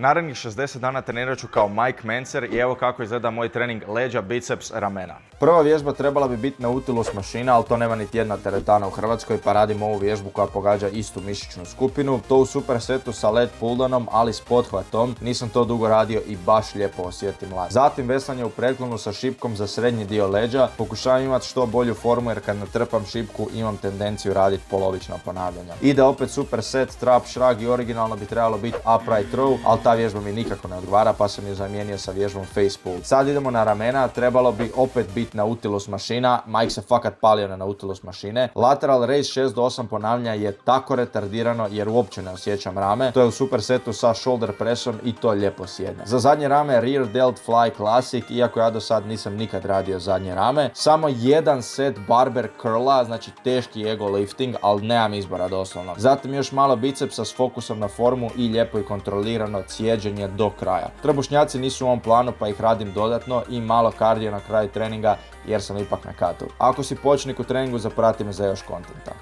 Narednih 60 dana trenirat ću kao Mike Mencer i evo kako izgleda moj trening leđa, biceps, ramena. Prva vježba trebala bi biti Nautilus mašina, ali to nema niti jedna teretana u Hrvatskoj, pa radim ovu vježbu koja pogađa istu mišićnu skupinu. To u supersetu sa leg pulldownom, ali s pothvatom. Nisam to dugo radio i baš lijepo osjetim laz. Zatim veslanje u preklonu sa šipkom za srednji dio leđa. Pokušavam imati što bolju formu jer kad natrpam šipku imam tendenciju raditi polovična ponavljanja. Ide opet superset, trap, shrug i originalno bi trebalo biti upright row, ali ta vježba mi nikako ne odgovara pa sam ju zamijenio sa vježbom face pull. Sad idemo na ramena, trebalo bi opet biti Nautilus mašina. Mike se fakat palio na Nautilus mašine. Lateral raise 6 do 8 ponavljanja je tako retardirano jer uopće ne osjećam rame. To je u supersetu sa shoulder pressom i to lijepo sjedne. Za zadnje rame rear delt fly classic, iako ja do sad nisam nikad radio zadnje rame. Samo jedan set barber curla, znači teški ego lifting, ali nemam izbora doslovno. Zatim još malo bicepsa s fokusom na formu i lijepo i kontrolirano cijeđenje do kraja. Trbušnjaci nisu u ovom planu pa ih radim dodatno i malo kardio na kraju treninga jer sam ipak na katu. Ako si početnik u treningu, zaprati me za još kontenta.